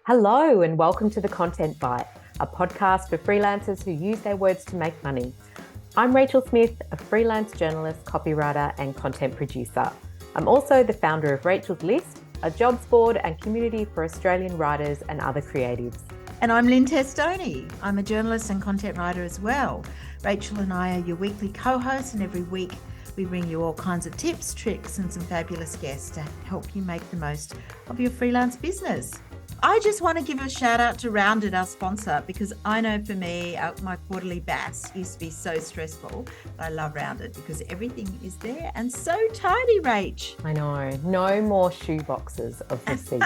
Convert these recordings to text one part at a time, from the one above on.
Hello, and welcome to The Content Bite, a podcast for freelancers who use their words to make money. I'm Rachel Smith, a freelance journalist, copywriter, and content producer. I'm also the founder of Rachel's List, a jobs board and community for Australian writers and other creatives. And I'm Lynn Testoni. I'm a journalist and content writer as well. Rachel and I are your weekly co-hosts, and every week we bring you all kinds of tips, tricks, and some fabulous guests to help you make the most of your freelance business. I just want to give a shout out to Rounded, our sponsor, because I know for me, my quarterly BAS used to be so stressful. But I love Rounded because everything is there and so tidy, Rach. I know, no more shoe boxes of receipts.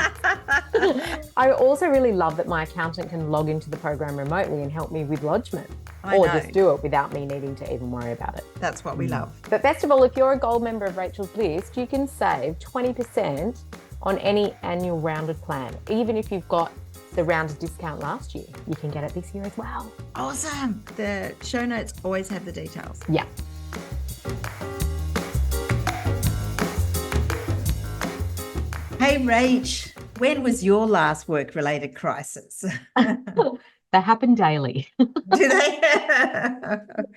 I also really love that my accountant can log into the program remotely and help me with lodgement. Just do it without me needing to even worry about it. That's what we love. But best of all, if you're a gold member of Rachel's List, you can save 20% on any annual Rounded plan. Even if you've got the Rounded discount last year, you can get it this year as well. Awesome. The show notes always have the details. Yeah. Hey, Rach, when was your last work-related crisis? They happen daily. Do they?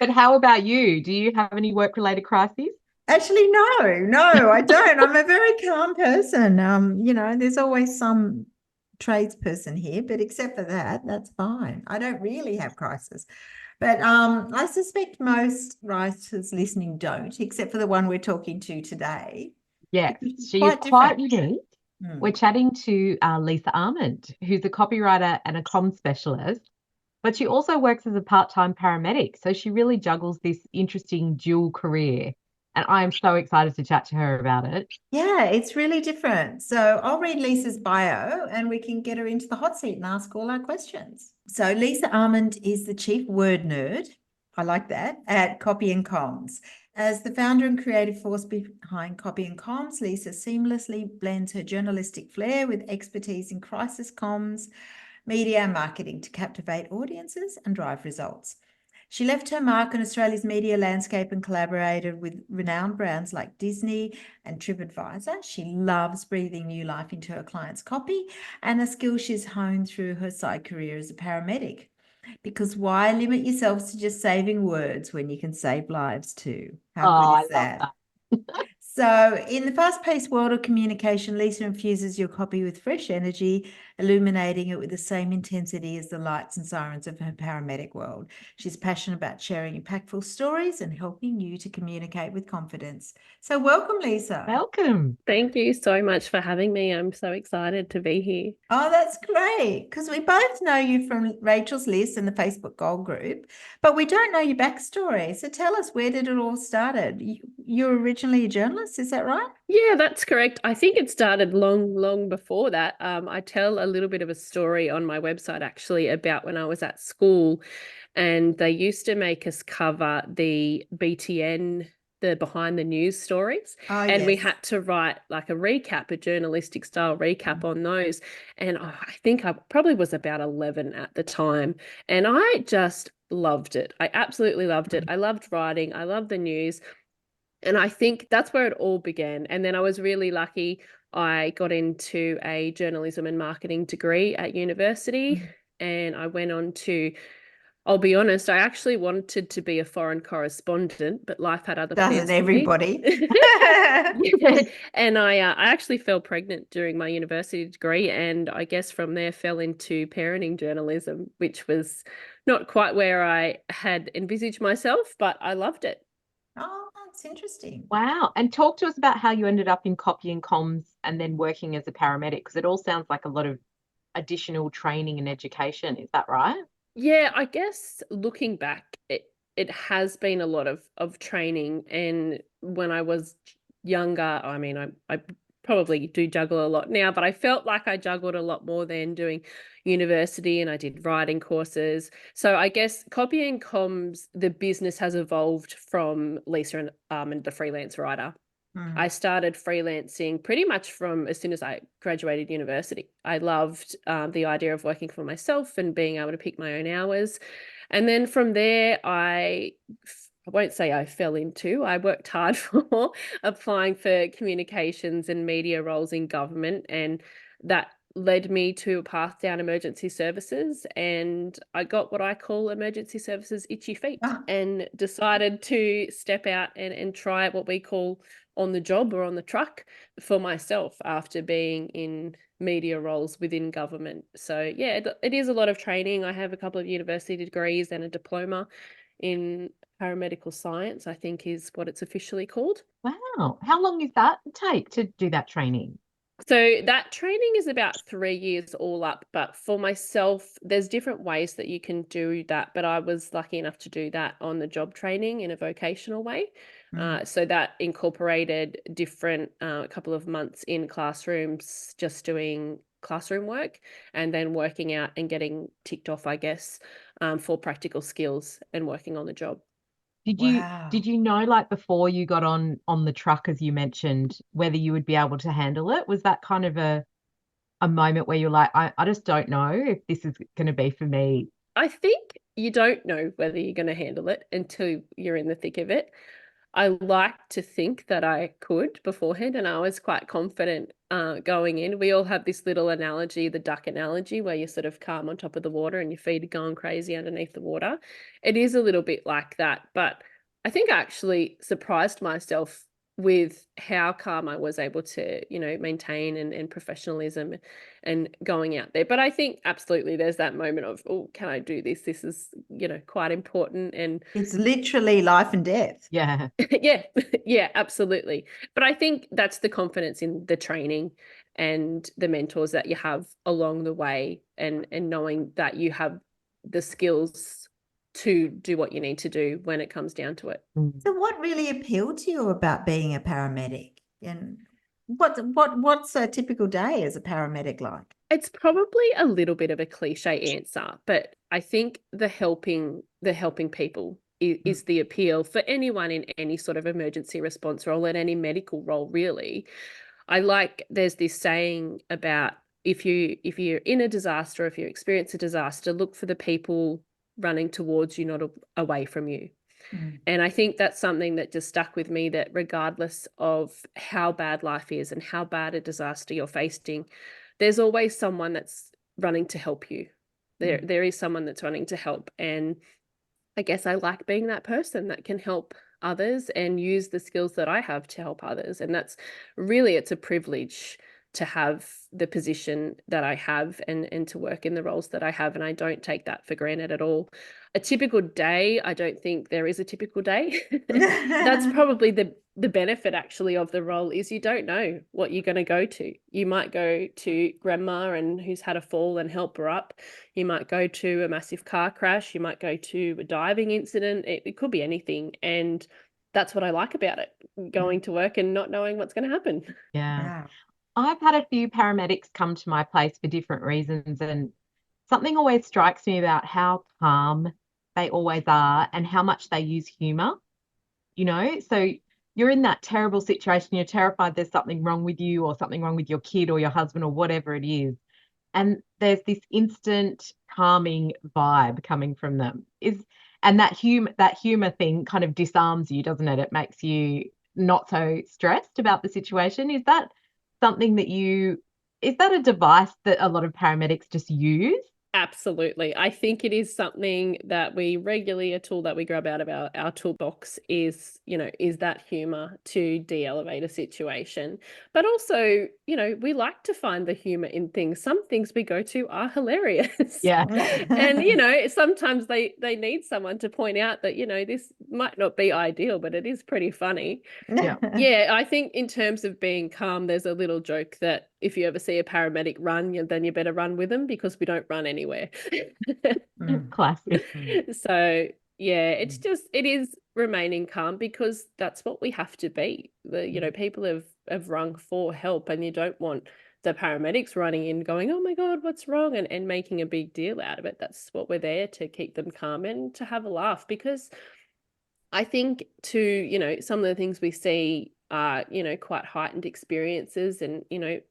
But how about you? Do you have any work-related crises? Actually, no, I don't. I'm a very calm person. There's always some tradesperson here, but except for that, that's fine. I don't really have crisis. But I suspect most writers listening don't, except for the one we're talking to today. Yeah, she's quite unique. We're chatting to Lisa Almond, who's a copywriter and a comm specialist, but she also works as a part-time paramedic. So she really juggles this interesting dual career. And I am so excited to chat to her about it. Yeah, it's really different. So I'll read Lisa's bio and we can get her into the hot seat and ask all our questions. So Lisa Almond is the chief word nerd, I like that, at Copy and Comms. As the founder and creative force behind Copy and Comms, Lisa seamlessly blends her journalistic flair with expertise in crisis comms, media and marketing to captivate audiences and drive results. She left her mark on Australia's media landscape and collaborated with renowned brands like Disney and TripAdvisor. She loves breathing new life into her clients' copy, and a skill she's honed through her side career as a paramedic. Because why limit yourselves to just saving words when you can save lives too? How good is that? So in the fast-paced world of communication, Lisa infuses your copy with fresh energy, illuminating it with the same intensity as the lights and sirens of her paramedic world. She's passionate about sharing impactful stories and helping you to communicate with confidence. So welcome, Lisa. Welcome. Thank you so much for having me. I'm so excited to be here. Oh, that's great, because we both know you from Rachel's List and the Facebook Gold group, but we don't know your backstory. So tell us, where did it all started? You're originally a journalist, is that right? Yeah, that's correct. I think it started long before that. I tell a little bit of a story on my website actually about when I was at school, and they used to make us cover the BTN, the behind the news stories. And we had to write like a recap, a journalistic style recap on those. And I think I probably was about 11 at the time. And I just loved it. I absolutely loved it. I loved writing. I loved the news. And I think that's where it all began. And then I was really lucky. I got into a journalism and marketing degree at university, and I went on to, I'll be honest, I actually wanted to be a foreign correspondent, but life had other plans. Doesn't everybody? Yeah. And I actually fell pregnant during my university degree, and I guess from there fell into parenting journalism, which was not quite where I had envisaged myself, but I loved it. Oh, that's interesting. Wow. And talk to us about how you ended up in Copy and Comms and then working as a paramedic, because it all sounds like a lot of additional training and education. Is that right? Yeah, I guess looking back, it has been a lot of training. And when I was younger, I mean, I probably do juggle a lot now, but I felt like I juggled a lot more than doing university, and I did writing courses. So I guess Copy and Comms, the business has evolved from Lisa and the freelance writer. I started freelancing pretty much from as soon as I graduated university. I loved the idea of working for myself and being able to pick my own hours. And then from there, I won't say I fell into, I worked hard for applying for communications and media roles in government. And that led me to a path down emergency services, and I got what I call emergency services itchy feet, and decided to step out and try what we call on the job or on the truck for myself after being in media roles within government. So yeah, it is a lot of training. I have a couple of university degrees and a diploma in paramedical science, I think is what it's officially called. Wow. How long does that take to do that training? So that training is about 3 years all up, but for myself, there's different ways that you can do that. But I was lucky enough to do that on the job training in a vocational way. So that incorporated different couple of months in classrooms, just doing classroom work, and then working out and getting ticked off, I guess, for practical skills and working on the job. Did you know, like before you got on the truck, as you mentioned, whether you would be able to handle it? Was that kind of a moment where you're like, I just don't know if this is going to be for me? I think you don't know whether you're going to handle it until you're in the thick of it. I like to think that I could beforehand, and I was quite confident going in. We all have this little analogy, the duck analogy, where you're sort of calm on top of the water and your feet are going crazy underneath the water. It is a little bit like that, but I think I actually surprised myself with how calm I was able to, maintain and professionalism and going out there. But I think absolutely there's that moment of, oh, can I do this? This is, quite important. And it's literally life and death. Yeah. yeah, absolutely. But I think that's the confidence in the training and the mentors that you have along the way, and knowing that you have the skills to do what you need to do when it comes down to it. So what really appealed to you about being a paramedic? And what's a typical day as a paramedic like? It's probably a little bit of a cliche answer, but I think the helping people is the appeal for anyone in any sort of emergency response role and any medical role, really. There's this saying about if you're in a disaster, if you experience a disaster, look for the people running towards you, not away from you. And I think that's something that just stuck with me, that regardless of how bad life is and how bad a disaster you're facing, there's always someone that's running to help you. There is someone that's running to help. And I guess I like being that person that can help others and use the skills that I have to help others. And that's really, it's a privilege to have the position that I have and to work in the roles that I have. And I don't take that for granted at all. A typical day, I don't think there is a typical day. That's probably the benefit actually of the role, is you don't know what you're going to go to. You might go to grandma and who's had a fall and help her up. You might go to a massive car crash. You might go to a diving incident. It could be anything. And that's what I like about it, going to work and not knowing what's going to happen. Yeah. Wow. I've had a few paramedics come to my place for different reasons, and something always strikes me about how calm they always are and how much they use humor. So you're in that terrible situation, you're terrified there's something wrong with you or something wrong with your kid or your husband or whatever it is, and there's this instant calming vibe coming from them. And that humor thing kind of disarms you, doesn't it? It makes you not so stressed about the situation. Is that something is that a device that a lot of paramedics just use? Absolutely. I think it is something that we regularly, a tool that we grab out of our toolbox is that humor to de-elevate a situation. But also, we like to find the humor in things. Some things we go to are hilarious. Yeah. And, sometimes they need someone to point out that, this might not be ideal, but it is pretty funny. Yeah. Yeah, I think in terms of being calm, there's a little joke that if you ever see a paramedic run, then you better run with them, because we don't run anywhere. Classic. So yeah, it is remaining calm, because that's what we have to be. People have rung for help, and you don't want the paramedics running in going, oh my God, what's wrong? And making a big deal out of it. That's what we're there to keep them calm and to have a laugh, because I think some of the things we see are, quite heightened experiences and,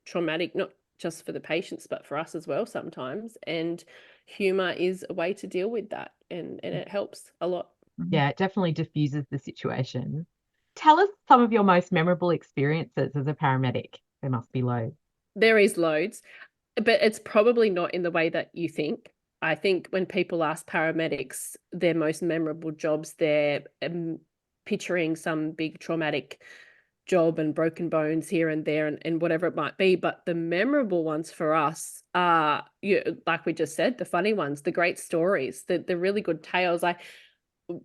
traumatic, not just for the patients, but for us as well sometimes. And humor is a way to deal with that. And it helps a lot. Yeah, it definitely diffuses the situation. Tell us some of your most memorable experiences as a paramedic. There must be loads. There is loads. But it's probably not in the way that you think. I think when people ask paramedics their most memorable jobs, they're picturing some big traumatic job and broken bones here and there and whatever it might be. But the memorable ones for us are, like we just said, the funny ones, the great stories, the really good tales.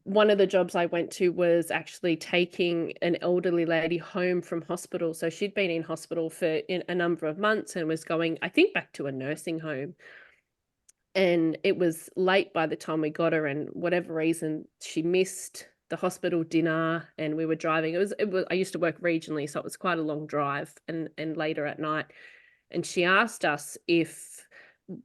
One of the jobs I went to was actually taking an elderly lady home from hospital. So she'd been in hospital for a number of months and was going, I think, back to a nursing home. And it was late by the time we got her, and whatever reason, she missed the hospital dinner, and we were driving. It was I used to work regionally, so it was quite a long drive and later at night. And she asked us if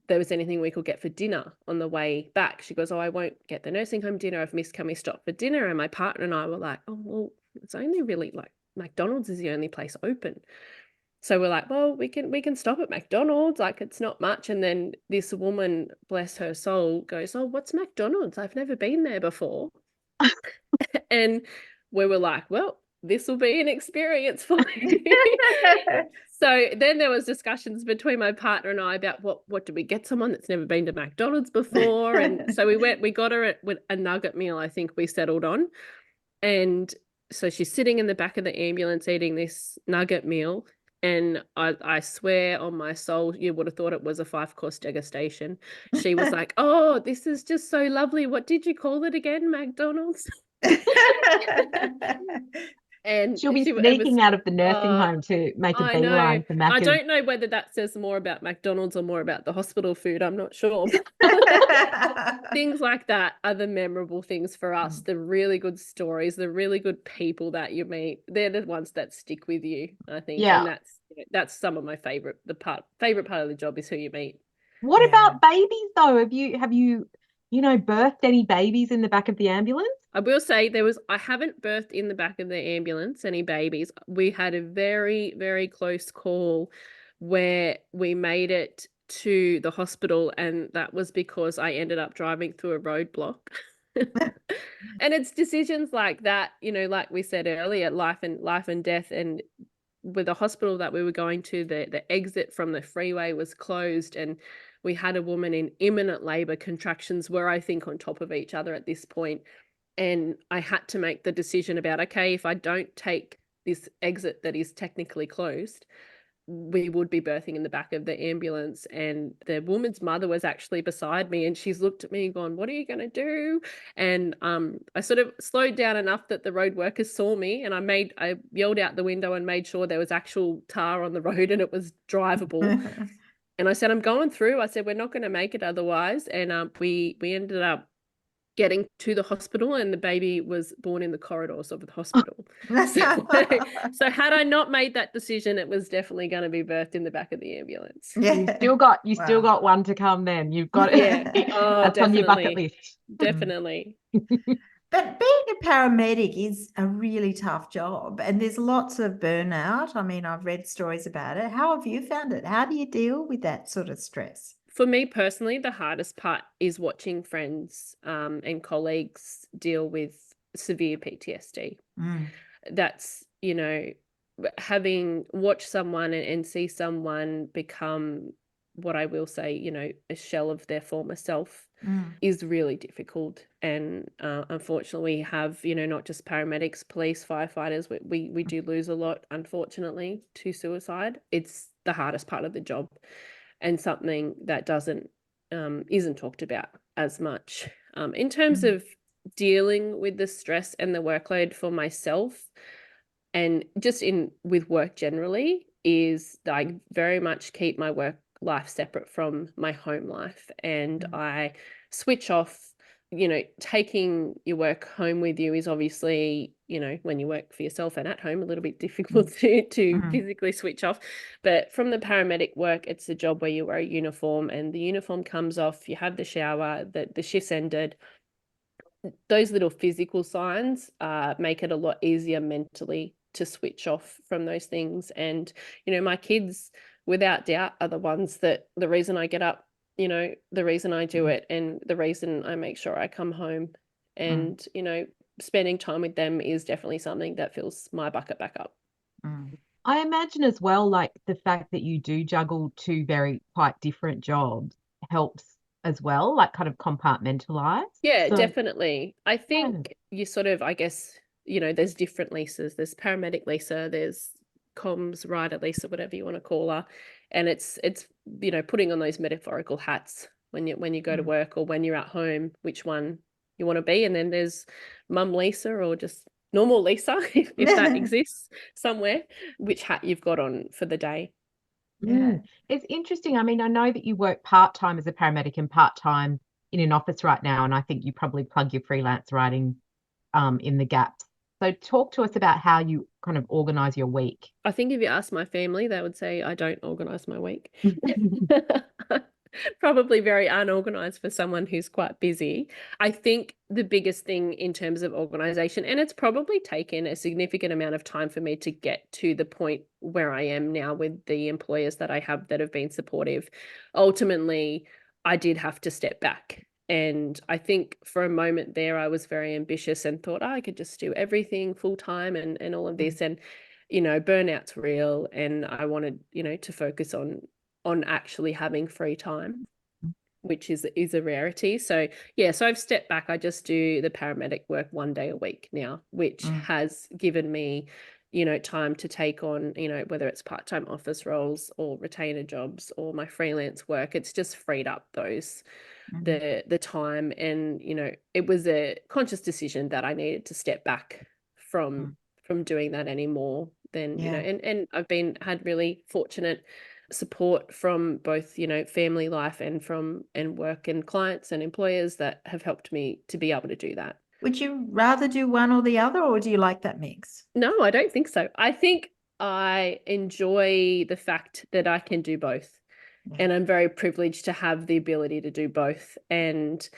there was anything we could get for dinner on the way back. She goes, "Oh, I won't get the nursing home dinner. I've missed, can we stop for dinner?" And my partner and I were like, "Oh, well, it's only really like McDonald's is the only place open." So we're like, "Well, we can stop at McDonald's, like it's not much." And then this woman, bless her soul, goes, "Oh, what's McDonald's? I've never been there before." And we were like, "Well, this will be an experience for you." So then there was discussions between my partner and I about what do we get someone that's never been to McDonald's before. And so we got her a nugget meal, I think we settled on. And so she's sitting in the back of the ambulance eating this nugget meal. And I swear on my soul, you would have thought it was a 5-course degustation. She was like, "Oh, this is just so lovely. What did you call it again, McDonald's?" And She'll be it was, sneaking out of the nursing uh, home to make a I know. beeline for I Macca's. don't know whether that says more about McDonald's or more about the hospital food. I'm not sure. Things like that are the memorable things for us. The really good stories, the really good people that you meet. They're the ones that stick with you, I think. Yeah. And that's some of my favorite part of the job is who you meet. What Yeah. about babies though? Have you birthed any babies in the back of the ambulance? I will say I haven't birthed in the back of the ambulance any babies. We had a very, very close call where we made it to the hospital, and that was because I ended up driving through a roadblock. And it's decisions like that, like we said earlier, life and death. And with the hospital that we were going to, the exit from the freeway was closed, and we had a woman in imminent labor. Contractions were, I think, on top of each other at this point. And I had to make the decision about, okay, if I don't take this exit that is technically closed, we would be birthing in the back of the ambulance. And the woman's mother was actually beside me, and she's looked at me and gone, "What are you going to do?" And I sort of slowed down enough that the road workers saw me, and I yelled out the window and made sure there was actual tar on the road and it was drivable. And I said, "I'm going through." I said, "We're not going to make it otherwise." And we ended up getting to the hospital, and the baby was born in the corridors of the hospital. So had I not made that decision, it was definitely going to be birthed in the back of the ambulance. You still got one to come then. You've got Yeah. Oh, that's on your bucket list. Definitely. But being a paramedic is a really tough job, and there's lots of burnout. I mean, I've read stories about it. How have you found it? How do you deal with that sort of stress? For me personally, the hardest part is watching friends and colleagues deal with severe PTSD. That's, having watched someone and see someone become what I will say, a shell of their former self is really difficult. And unfortunately, we have, not just paramedics, police, firefighters. We do lose a lot, unfortunately, to suicide. It's the hardest part of the job, and something that isn't talked about as much. In terms of dealing with the stress and the workload for myself, and just with work generally, is that I very much keep my work life separate from my home life, and I switch off. Taking your work home with you is obviously, when you work for yourself and at home, a little bit difficult to physically switch off. But from the paramedic work, it's a job where you wear a uniform, and the uniform comes off, you have the shower, the shift's ended. Those little physical signs make it a lot easier mentally to switch off from those things. And, my kids, without doubt, are the ones that the reason I get up, the reason I do it, and the reason I make sure I come home. And, spending time with them is definitely something that fills my bucket back up. I imagine as well, like the fact that you do juggle two very quite different jobs helps as well, like kind of compartmentalize. Yeah, So, definitely. I yeah. think you sort of, I guess, there's different Lisas. There's paramedic Lisa, there's comms writer Lisa, whatever you want to call her. And it's putting on those metaphorical hats when you go to Mm. work or when you're at home, which one you want to be. And then there's mum Lisa or just normal Lisa, if that exists somewhere, which hat you've got on for the day. Yeah. It's interesting. I mean, I know that you work part-time as a paramedic and part-time in an office right now, and I think you probably plug your freelance writing in the gaps. So talk to us about how you kind of organize your week. I think if you ask my family, they would say I don't organize my week. Probably very unorganized for someone who's quite busy. I think the biggest thing in terms of organization, and it's probably taken a significant amount of time for me to get to the point where I am now with the employers that I have that have been supportive. Ultimately, I did have to step back. And I think for a moment there, I was very ambitious and thought, I could just do everything full time and all of this. And burnout's real, and I wanted, to focus on actually having free time, which is a rarity. So yeah, so I've stepped back. I just do the paramedic work 1 day a week now, which has given me, time to take on, whether it's part-time office roles or retainer jobs or my freelance work. It's just freed up those the time, and it was a conscious decision that I needed to step back from doing that anymore. Then and I've had really fortunate support from both family life and work and clients and employers that have helped me to be able to do that. Would you rather do one or the other, or do you like that mix? No, I don't think so. I think I enjoy the fact that I can do both. And I'm very privileged to have the ability to do both. And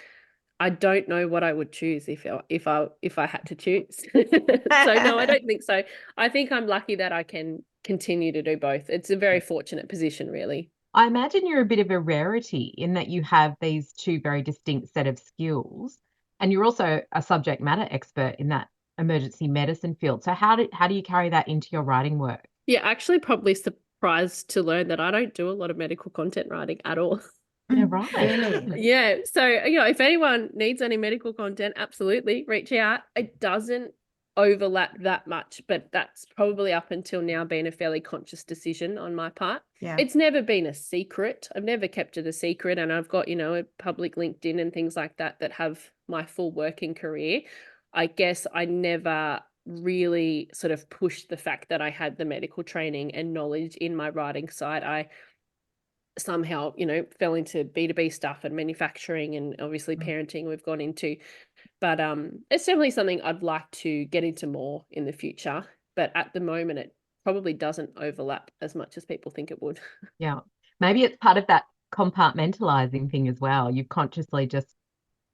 I don't know what I would choose if I had to choose. So no, I don't think so. I think I'm lucky that I can continue to do both. It's a very fortunate position, really. I imagine you're a bit of a rarity in that you have these two very distinct set of skills, and you're also a subject matter expert in that emergency medicine field. So how do you carry that into your writing work? Yeah, actually probably surprised to learn that I don't do a lot of medical content writing at all. Yeah, right. Really? Yeah. So, if anyone needs any medical content, absolutely reach out. It doesn't overlap that much, but that's probably up until now been a fairly conscious decision on my part. Yeah. It's never been a secret. I've never kept it a secret. And I've got, a public LinkedIn and things like that have my full working career. I guess I never really sort of pushed the fact that I had the medical training and knowledge in my writing side. I somehow, fell into B2B stuff and manufacturing and obviously parenting we've gone into. But it's definitely something I'd like to get into more in the future. But at the moment, it probably doesn't overlap as much as people think it would. Yeah. Maybe it's part of that compartmentalizing thing as well. You've consciously just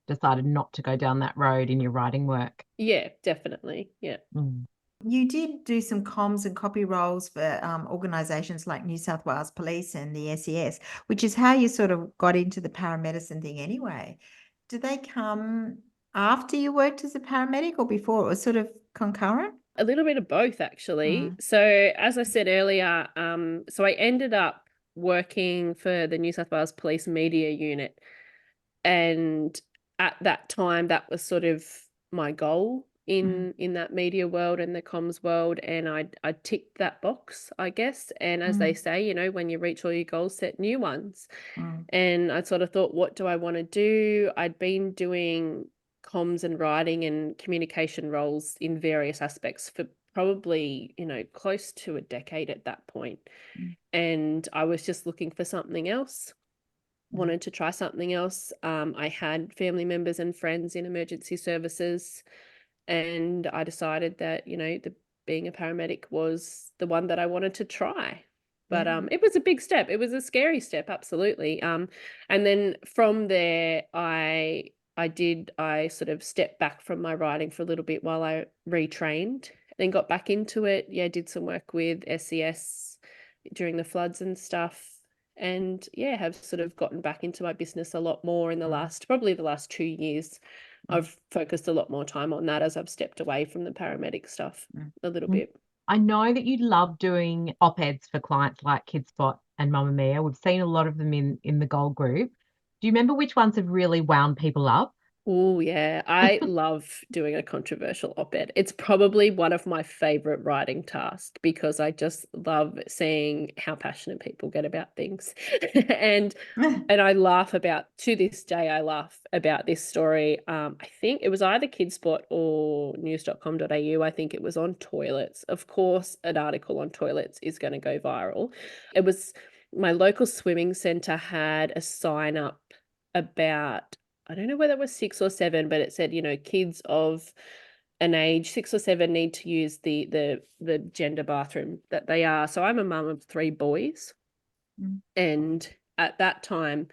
decided not to go down that road in your writing work. Yeah, definitely. Yeah. You did do some comms and copy roles for organisations like New South Wales Police and the SES, which is how you sort of got into the paramedicine thing anyway. Did they come after you worked as a paramedic or before? It was sort of concurrent? A little bit of both, actually. So as I said earlier, so I ended up working for the New South Wales Police Media Unit. And at that time, that was sort of my goal in that media world and the comms world. And I ticked that box, I guess. And as they say, when you reach all your goals, set new ones. And I sort of thought, what do I want to do? I'd been doing comms and writing and communication roles in various aspects for probably, close to a decade at that point. And I was just looking for something else. Wanted to try something else. I had family members and friends in emergency services, and I decided that, being a paramedic was the one that I wanted to try. But it was a big step. It was a scary step, absolutely. And then from there, I sort of stepped back from my writing for a little bit while I retrained, then got back into it. Yeah, did some work with SES during the floods and stuff. And yeah, have sort of gotten back into my business a lot more in probably the last 2 years. I've focused a lot more time on that as I've stepped away from the paramedic stuff a little bit. I know that you love doing op-eds for clients like KidSpot and Mamma Mia. We've seen a lot of them in the Gold group. Do you remember which ones have really wound people up? Oh, yeah. I love doing a controversial op-ed. It's probably one of my favorite writing tasks because I just love seeing how passionate people get about things. And I laugh to this day, I laugh about this story. I think it was either KidSpot or news.com.au. I think it was on toilets. Of course, an article on toilets is going to go viral. It was my local swimming centre had a sign up about, I don't know whether it was 6 or 7, but it said, kids of an age 6 or 7 need to use the gender bathroom that they are. So I'm a mum of 3 boys. And at that time,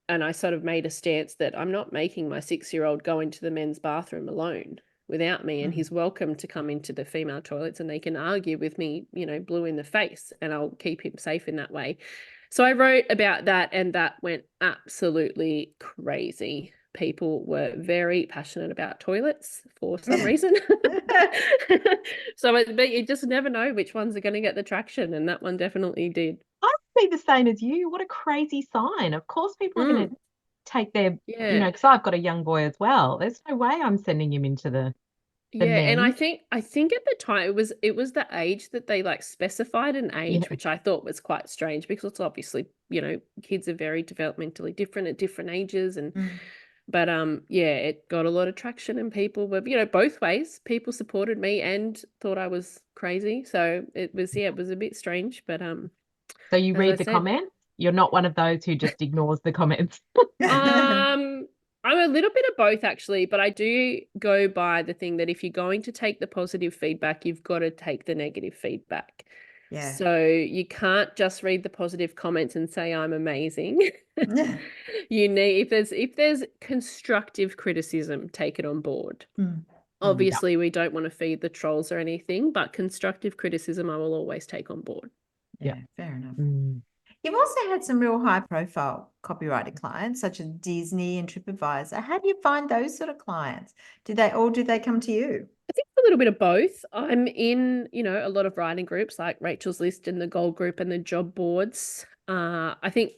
and I sort of made a stance that I'm not making my 6-year-old go into the men's bathroom alone without me, and he's welcome to come into the female toilets and they can argue with me, blue in the face, and I'll keep him safe in that way. So I wrote about that, and that went absolutely crazy. People were very passionate about toilets for some reason. But you just never know which ones are going to get the traction, and that one definitely did. I see the same as you. What a crazy sign. Of course, people are going to take their, Yeah. because I've got a young boy as well. There's no way I'm sending him into the Yeah, and I men. think at the time it was the age that they specified an age, Yeah. which I thought was quite strange because it's obviously, kids are very developmentally different at different ages, and but yeah, it got a lot of traction and people were, both ways. People supported me and thought I was crazy. So it was a bit strange, but So you as I read the said, comments? You're not one of those who just ignores the comments. I'm a little bit of both actually, but I do go by the thing that if you're going to take the positive feedback, you've got to take the negative feedback. Yeah. So you can't just read the positive comments and say I'm amazing. You need, if there's constructive criticism, take it on board. Obviously, we don't want to feed the trolls or anything, but constructive criticism I will always take on board. Yeah, fair enough. Mm. You've also had some real high-profile copywriter clients, such as Disney and TripAdvisor. How do you find those sort of clients? Do they come to you? I think a little bit of both. I'm in, a lot of writing groups like Rachel's List and the Gold Group and the job boards. I think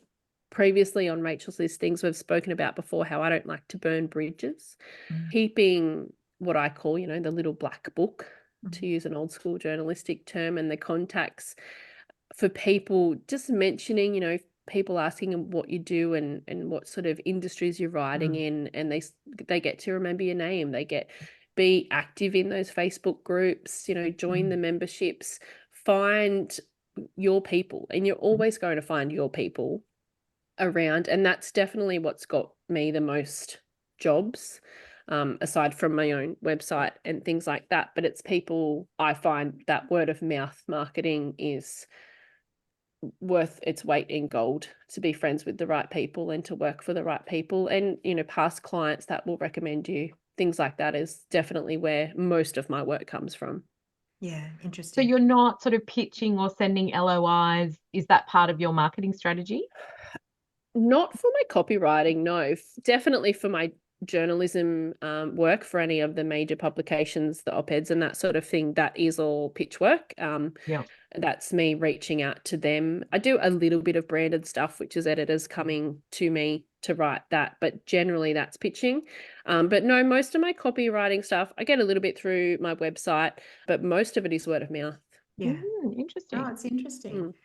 previously on Rachel's List, things we've spoken about before, how I don't like to burn bridges. Keeping what I call, the little black book, to use an old school journalistic term, and the contacts for people, just mentioning, people asking what you do and what sort of industries you're writing in, and they get to remember your name. They be active in those Facebook groups, join the memberships, find your people, and you're always going to find your people around. And that's definitely what's got me the most jobs, aside from my own website and things like that. But it's people, I find that word of mouth marketing is worth its weight in gold, to be friends with the right people and to work for the right people, and past clients that will recommend you. Things like that is definitely where most of my work comes from. Yeah, So interesting. you're not sort of pitching or sending LOIs. Is that part of your marketing strategy? Not for my copywriting, no. Definitely for my journalism work for any of the major publications, the op-eds and that sort of thing. That is all pitch work. Yeah. That's me reaching out to them. I do a little bit of branded stuff, which is editors coming to me to write that, but generally that's pitching. But no, most of my copywriting stuff, I get a little bit through my website, but most of it is word of mouth. Yeah. Interesting. Oh, it's interesting.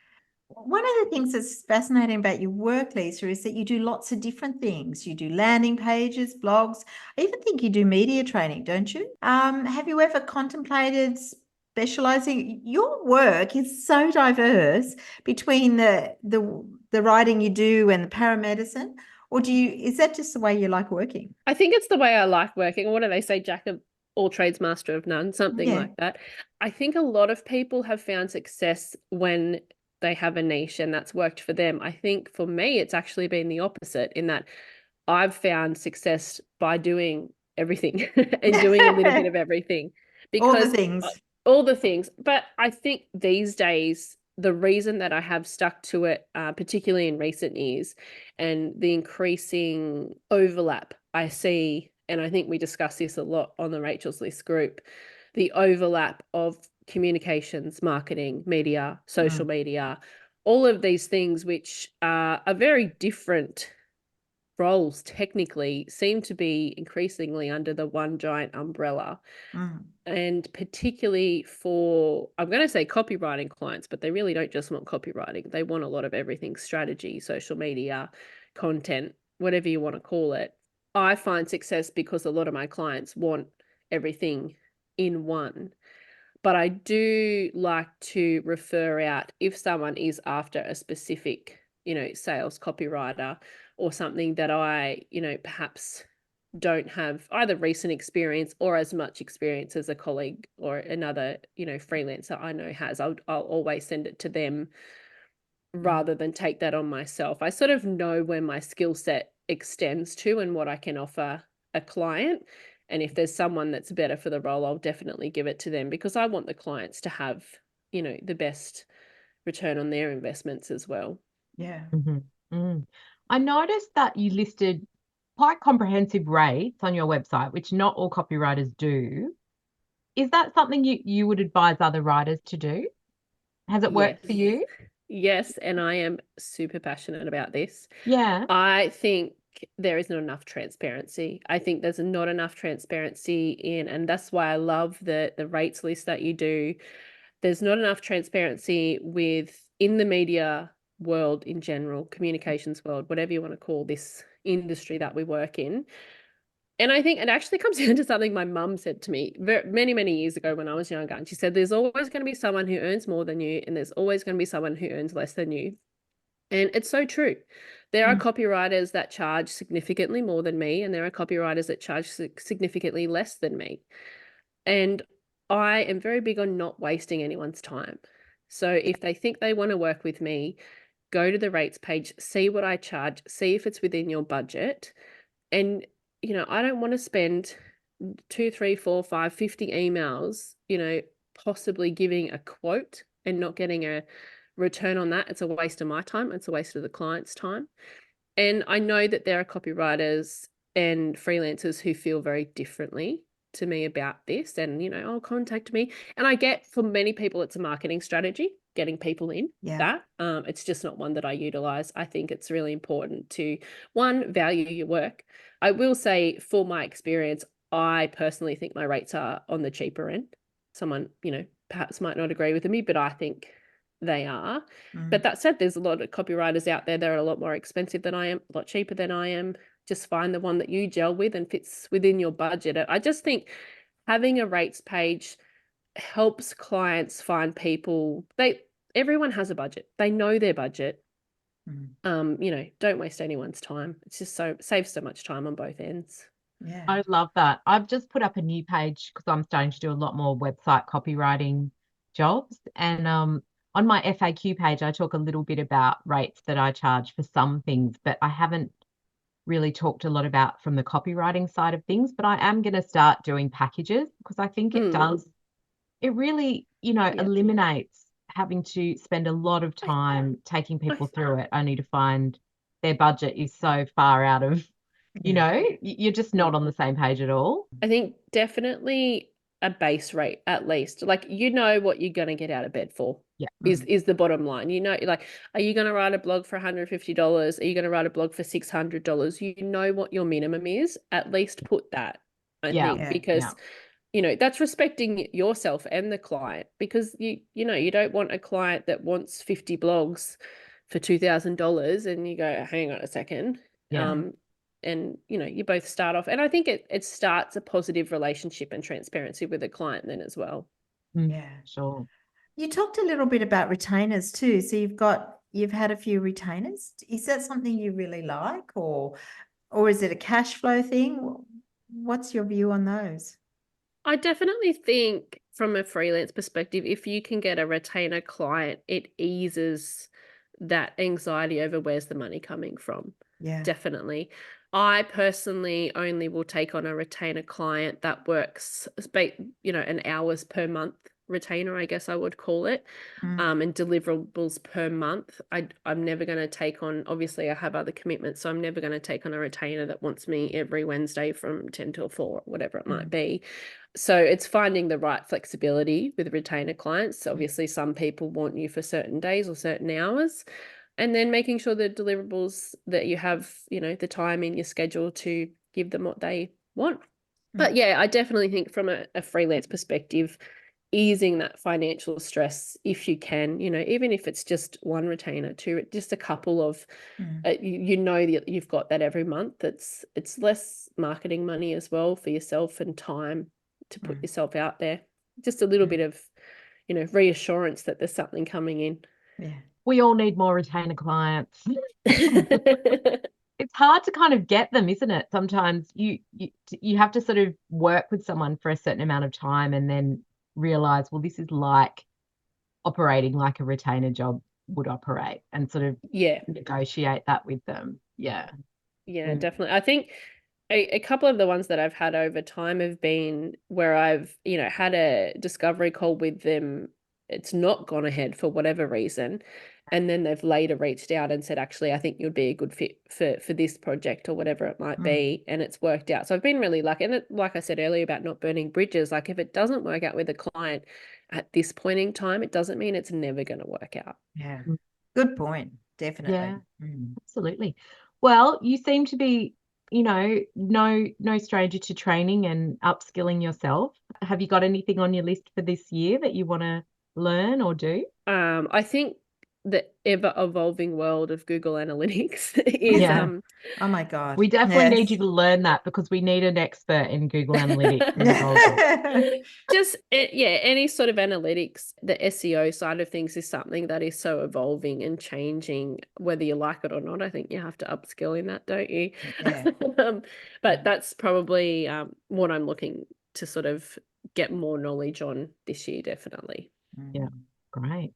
One of the things that's fascinating about your work, Lisa, is that you do lots of different things. You do landing pages, blogs. I even think you do media training, don't you? Have you ever contemplated specializing? Your work is so diverse between the writing you do and the paramedicine, or is that just the way you like working? I think it's the way I like working. What do they say? Jack of all trades, master of none, something like that. I think a lot of people have found success when they have a niche and that's worked for them. I think for me, it's actually been the opposite, in that I've found success by doing everything and doing a little bit of everything. All the Because things. all the things. But I think these days, the reason that I have stuck to it, particularly in recent years, and the increasing overlap I see, and I think we discuss this a lot on the Rachel's List group, the overlap of communications, marketing, media, social media, all of these things, which are very different roles technically, seem to be increasingly under the one giant umbrella. And particularly for, I'm going to say copywriting clients, but they really don't just want copywriting. They want a lot of everything: strategy, social media, content, whatever you want to call it. I find success because a lot of my clients want everything in one. But I do like to refer out if someone is after a specific, sales copywriter or something that I, perhaps don't have either recent experience or as much experience as a colleague or another, freelancer I know has. I'll always send it to them rather than take that on myself. I sort of know where my skill set extends to and what I can offer a client. And if there's someone that's better for the role, I'll definitely give it to them, because I want the clients to have, the best return on their investments as well. Yeah. I noticed that you listed quite comprehensive rates on your website, which not all copywriters do. Is that something you would advise other writers to do? Has it worked for you? Yes, and I am super passionate about this. Yeah. I think there is not enough transparency. I think there's not enough transparency in, and that's why I love the rates list that you do. There's not enough transparency in the media world in general, communications world, whatever you want to call this industry that we work in. And I think it actually comes down to something my mum said to me many, many years ago when I was younger. And she said, there's always going to be someone who earns more than you, and there's always going to be someone who earns less than you. And it's so true. There are copywriters that charge significantly more than me, and there are copywriters that charge significantly less than me. And I am very big on not wasting anyone's time. So if they think they want to work with me, go to the rates page, see what I charge, see if it's within your budget. And, I don't want to spend 2, 3, 4, 5, 50 emails, possibly giving a quote and not getting a return on that. It's a waste of my time. It's a waste of the client's time. And I know that there are copywriters and freelancers who feel very differently to me about this, and, contact me. And I get, for many people, it's a marketing strategy, getting people in that. It's just not one that I utilize. I think it's really important to, one, value your work. I will say, for my experience, I personally think my rates are on the cheaper end. Someone, perhaps might not agree with me, but I think they are. But that said, there's a lot of copywriters out there that are a lot more expensive than I am, a lot cheaper than I am. Just find the one that you gel with and fits within your budget. I just think having a rates page helps clients find people. Everyone has a budget. They know their budget. Don't waste anyone's time. It's just saves so much time on both ends. Yeah. I love that. I've just put up a new page because I'm starting to do a lot more website copywriting jobs. And on my FAQ page, I talk a little bit about rates that I charge for some things, but I haven't really talked a lot about from the copywriting side of things. But I am going to start doing packages, because I think it really, eliminates having to spend a lot of time taking people through it, only to find their budget is so far out of, you're just not on the same page at all. I think definitely a base rate, at least. Like, what you're going to get out of bed for. Yeah. Is the bottom line. Like, are you going to write a blog for $150? Are you going to write a blog for $600? You know what your minimum is. At least put that, I think, because that's respecting yourself and the client, because you don't want a client that wants 50 blogs for $2,000 and you go, hang on a second. And you both start off, and I think it starts a positive relationship and transparency with the client then as well. Yeah, sure. You talked a little bit about retainers too. So you've had a few retainers. Is that something you really like, or is it a cash flow thing? What's your view on those? I definitely think, from a freelance perspective, if you can get a retainer client, it eases that anxiety over where's the money coming from. Yeah. Definitely. I personally only will take on a retainer client that works, an hours per month retainer, I guess I would call it, and deliverables per month. I'm never going to take on, obviously I have other commitments, so I'm never going to take on a retainer that wants me every Wednesday from 10 till 4, whatever it might be. So it's finding the right flexibility with retainer clients. So obviously some people want you for certain days or certain hours, and then making sure the deliverables that you have, you know, the time in your schedule to give them what they want. But yeah, I definitely think from a freelance perspective, easing that financial stress if you can, you know, even if it's just one retainer, two, just a couple of, you know, that you've got that every month. It's less marketing money as well for yourself and time to put yourself out there. Just a little bit of, you know, reassurance that there's something coming in. Yeah. We all need more retainer clients. It's hard to kind of get them, isn't it? Sometimes you have to sort of work with someone for a certain amount of time and then realize, well, this is like operating like a retainer job would operate, and sort of negotiate that with them. Yeah, definitely. I think a couple of the ones that I've had over time have been where I've, you know, had a discovery call with them. It's not gone ahead for whatever reason. And then they've later reached out and said, actually, I think you'd be a good fit for this project or whatever it might be. And it's worked out. So I've been really lucky. And like I said earlier about not burning bridges, like if it doesn't work out with a client at this point in time, it doesn't mean it's never going to work out. Yeah. Good point. Definitely. Yeah, absolutely. Well, you seem to be, you know, no stranger to training and upskilling yourself. Have you got anything on your list for this year that you want to learn or do? I think the ever evolving world of Google Analytics is oh my God. We definitely need you to learn that, because we need an expert in Google Analytics. Just any sort of analytics. The SEO side of things is something that is so evolving and changing, whether you like it or not. I think you have to upskill in that, don't you? But that's probably what I'm looking to sort of get more knowledge on this year, definitely. Yeah, great.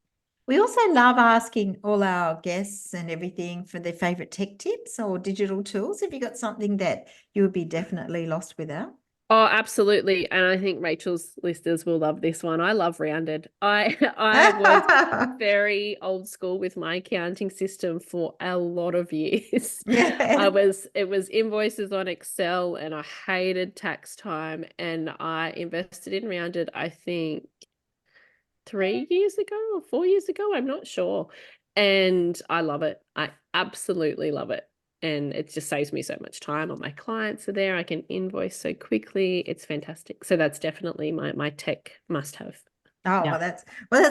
We also love asking all our guests and everything for their favorite tech tips or digital tools. Have you got something that you would be definitely lost without? Oh, absolutely. And I think Rachel's listeners will love this one. I love Rounded. I was very old school with my accounting system for a lot of years. It was invoices on Excel, and I hated tax time, and I invested in Rounded, I think 3 years ago or 4 years ago, I'm not sure. And I love it. I absolutely love it. And it just saves me so much time. All my clients are there. I can invoice so quickly. It's fantastic. So that's definitely my tech must have. Oh, well, that's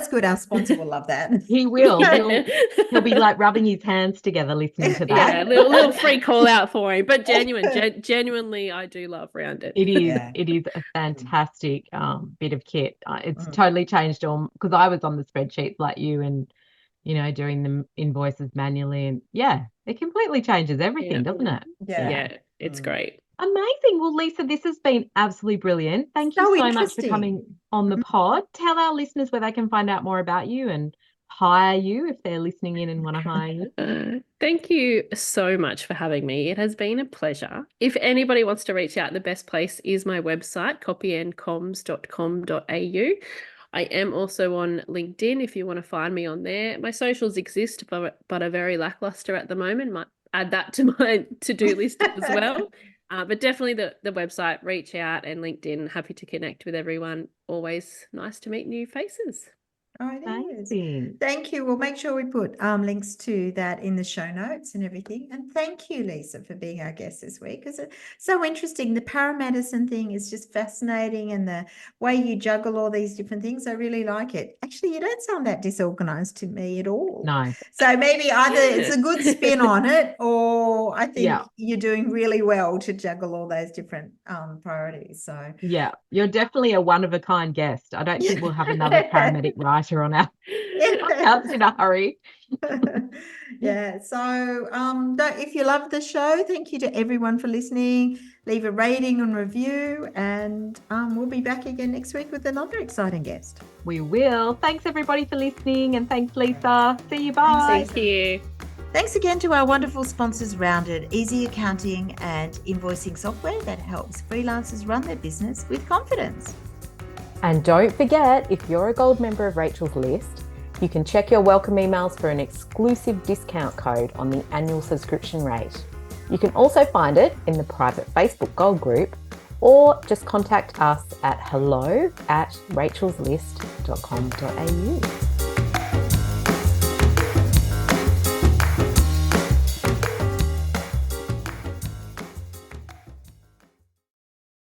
good. Our sponsor will love that. He will. He'll be like rubbing his hands together listening to that. Yeah, a little free call out for him. But genuinely, I do love Rounded. It is. It is a fantastic bit of kit. It's totally changed because I was on the spreadsheets like you, and you know, doing the invoices manually, and it completely changes everything, doesn't it? Yeah, it's great. Amazing. Well, Lisa, this has been absolutely brilliant. Thank you so much for coming on the pod. Tell our listeners where they can find out more about you and hire you if they're listening in and want to hire you. Thank you so much for having me. It has been a pleasure. If anybody wants to reach out, the best place is my website, copyandcomms.com.au. I am also on LinkedIn if you want to find me on there. My socials exist, but are very lackluster at the moment. Might add that to my to-do list as well. But definitely the website, reach out, and LinkedIn. Happy to connect with everyone. Always nice to meet new faces. Oh, it is. Thank you. We'll make sure we put links to that in the show notes and everything. And thank you, Lisa, for being our guest this week. Because it's so interesting. The paramedicine thing is just fascinating, and the way you juggle all these different things, I really like it. Actually, you don't sound that disorganized to me at all. No. So maybe either it's a good spin on it, or I think you're doing really well to juggle all those different priorities. So yeah, you're definitely a one-of-a-kind guest. I don't think we'll have another paramedic writer on our podcast in a hurry. So if you love the show, thank you to everyone for listening. Leave a rating and review, and we'll be back again next week with another exciting guest. We will. Thanks everybody for listening, and thanks Lisa. See you. Bye. Thank you. Thanks again to our wonderful sponsors, Rounded, easy accounting and invoicing software that helps freelancers run their business with confidence. And don't forget, if you're a gold member of Rachel's list, you can check your welcome emails for an exclusive discount code on the annual subscription rate. You can also find it in the private Facebook Gold group, or just contact us at hello@rachelslist.com.au.